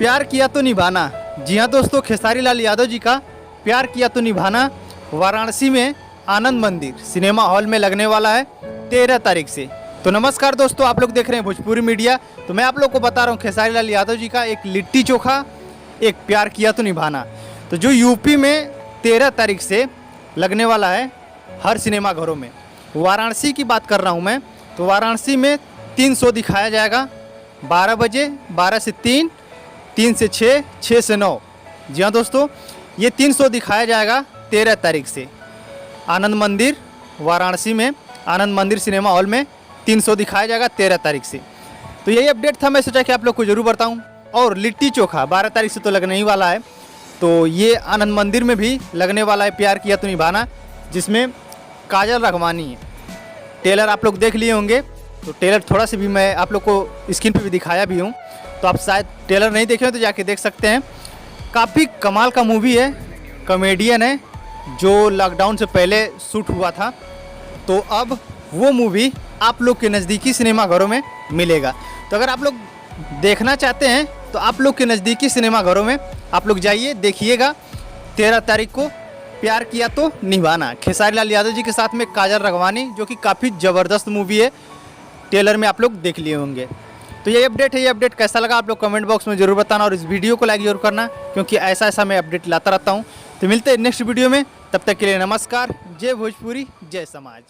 प्यार किया तो निभाना। जी हाँ दोस्तों, खेसारी लाल यादव जी का प्यार किया तो निभाना वाराणसी में आनंद मंदिर सिनेमा हॉल में लगने वाला है 13 तारीख से। तो नमस्कार दोस्तों, आप लोग देख रहे हैं भोजपुरी मीडिया। तो मैं आप लोग को बता रहा हूँ खेसारी लाल यादव जी का एक लिट्टी चोखा, एक प्यार किया तो निभाना, तो जो यूपी में 13 तारीख से लगने वाला है हर सिनेमा घरों में। वाराणसी की बात कर रहा हूँ मैं, तो वाराणसी में 3 शो दिखाया जाएगा 12 बजे, 12 से 3, 3 से 6, 6 से 9। जी हाँ दोस्तों, ये 3 शो दिखाया जाएगा 13 तारीख से आनंद मंदिर वाराणसी में, आनंद मंदिर सिनेमा हॉल में 3 शो दिखाया जाएगा 13 तारीख से। तो यही अपडेट था, मैं सोचा कि आप लोग को ज़रूर बताऊं। और लिट्टी चोखा 12 तारीख से तो लगने ही वाला है, तो ये आनंद मंदिर में भी लगने वाला है प्यार किया तो निभाना, जिसमें काजल राघवानी है। टेलर आप लोग देख लिए होंगे, तो टेलर थोड़ा सा भी मैं आप लोग को स्क्रीन पे भी दिखाया भी हूँ, तो आप शायद टेलर नहीं देखे हो तो जाके देख सकते हैं। काफ़ी कमाल का मूवी है, कॉमेडियन है, जो लॉकडाउन से पहले शूट हुआ था, तो अब वो मूवी आप लोग के नज़दीकी सिनेमा घरों में मिलेगा। तो अगर आप लोग देखना चाहते हैं तो आप लोग के नज़दीकी सिनेमा घरों में आप लोग जाइए, देखिएगा 13 तारीख को प्यार किया तो निभाना, खेसारी लाल यादव जी के साथ में काजल राघवानी, जो कि काफ़ी ज़बरदस्त मूवी है। ट्रेलर में आप लोग देख लिए होंगे। तो ये अपडेट है, ये अपडेट कैसा लगा आप लोग कमेंट बॉक्स में ज़रूर बताना, और इस वीडियो को लाइक जरूर करना, क्योंकि ऐसा मैं अपडेट लाता रहता हूँ। तो मिलते हैं नेक्स्ट वीडियो में, तब तक के लिए नमस्कार। जय भोजपुरी, जय समाज।